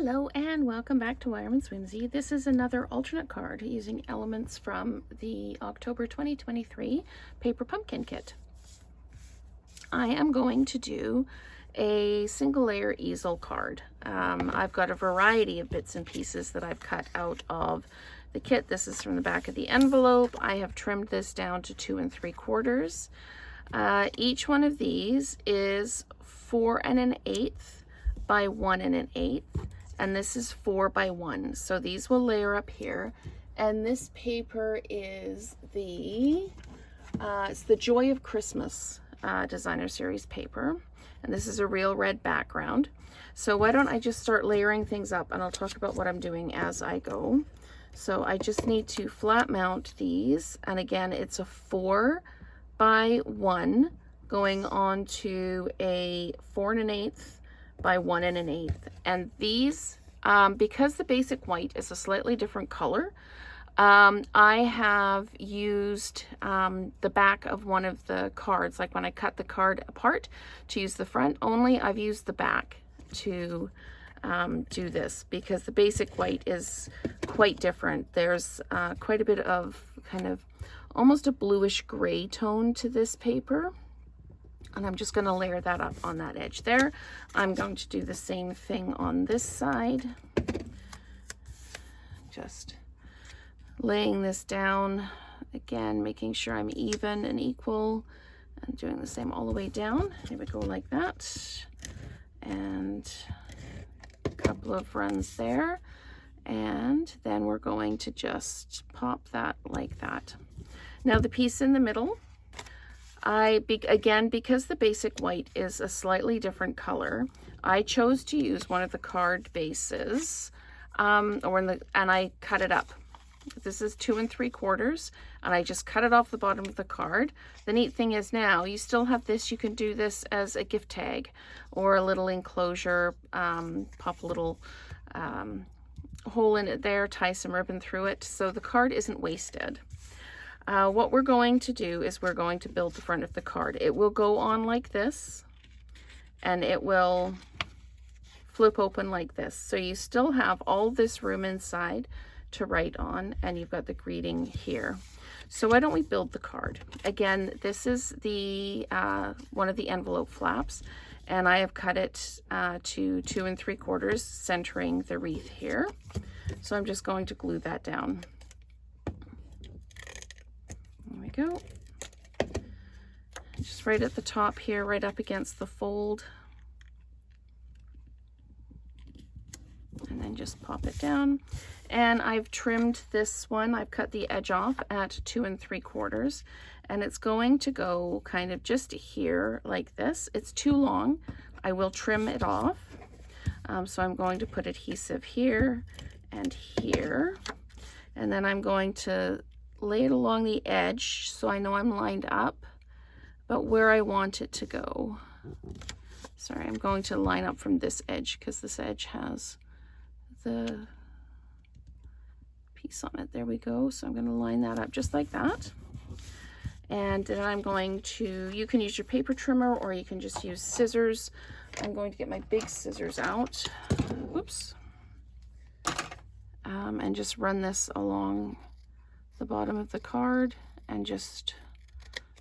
Hello and welcome back to Wireman's Whimsy. This is another alternate card using elements from the October 2023 Paper Pumpkin Kit. I am going to do a single layer easel card. I've got a variety of bits and pieces that I've cut out of the kit. This is from the back of the envelope. I have trimmed this down to 2 3/4. Each one of these is 4 1/8 by 1 1/8, and this is 4 by 1. So these will layer up here, and this paper is it's the Joy of Christmas designer series paper, and this is a real red background. So why don't I just start layering things up, and I'll talk about what I'm doing as I go. So I just need to flat mount these, and again it's a 4 by 1 going on to a 4 1/8 by 1 1/8. And these, because the basic white is a slightly different color, I have used the back of one of the cards, like when I cut the card apart to use the front only, I've used the back to do this, because the basic white is quite different. There's quite a bit of kind of almost a bluish gray tone to this paper. And I'm just going to layer that up on that edge there. I'm going to do the same thing on this side. Just laying this down, again, making sure I'm even and equal, and doing the same all the way down. Here we go, like that. And a couple of runs there. And then we're going to just pop that like that. Now the piece in the middle, again, because the basic white is a slightly different color, I chose to use one of the card bases, and I cut it up. This is 2 3/4, and I just cut it off the bottom of the card. The neat thing is now you still have this. You can do this as a gift tag or a little enclosure, pop a little hole in it there, tie some ribbon through it, so the card isn't wasted. What we're going to do is we're going to build the front of the card. It will go on like this, and it will flip open like this. So you still have all this room inside to write on, and you've got the greeting here. So why don't we build the card? Again, this is the one of the envelope flaps, and I have cut it to 2 3/4, centering the wreath here. So I'm just going to glue that down. There we go. Just right at the top here, right up against the fold. And then just pop it down. And I've trimmed this one. I've cut the edge off at 2 3/4. And it's going to go kind of just here like this. It's too long. I will trim it off. So I'm going to put adhesive here and here. And then I'm going to lay it along the edge so I know I'm lined up, but where I want it to go. Sorry, I'm going to line up from this edge because this edge has the piece on it. There we go. So I'm going to line that up just like that. And then I'm going to, you can use your paper trimmer or you can just use scissors. I'm going to get my big scissors out. Whoops. And just run this along the bottom of the card and just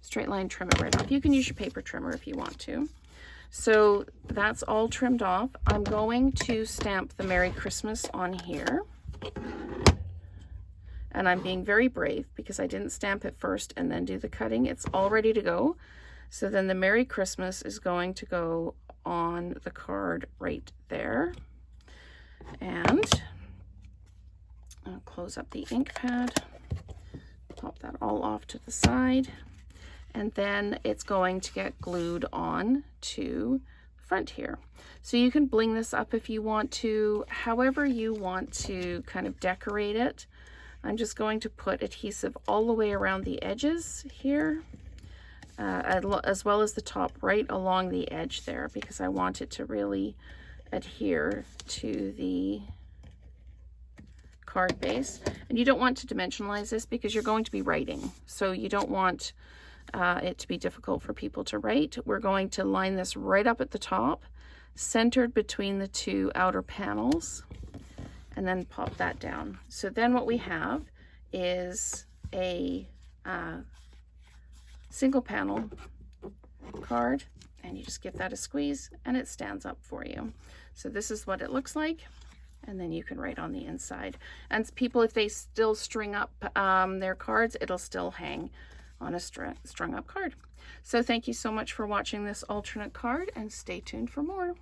straight line trim it right off. You can use your paper trimmer if you want to. So that's all trimmed off. I'm going to stamp the Merry Christmas on here. And I'm being very brave because I didn't stamp it first and then do the cutting. It's all ready to go. So then the Merry Christmas is going to go on the card right there. And I'll close up the ink pad. Pop that all off to the side, and then it's going to get glued on to the front here. So you can bling this up if you want to, however you want to kind of decorate it. I'm just going to put adhesive all the way around the edges here, as well as the top right along the edge there, because I want it to really adhere to the card base. And you don't want to dimensionalize this because you're going to be writing, so you don't want it to be difficult for people to write. We're going to line this right up at the top, centered between the two outer panels. and then pop that down. So then what we have is a single panel card, and you just give that a squeeze and it stands up for you. So this is what it looks like, and then you can write on the inside. And people, if they still string up their cards, it'll still hang on a strung up card. So thank you so much for watching this alternate card, and stay tuned for more.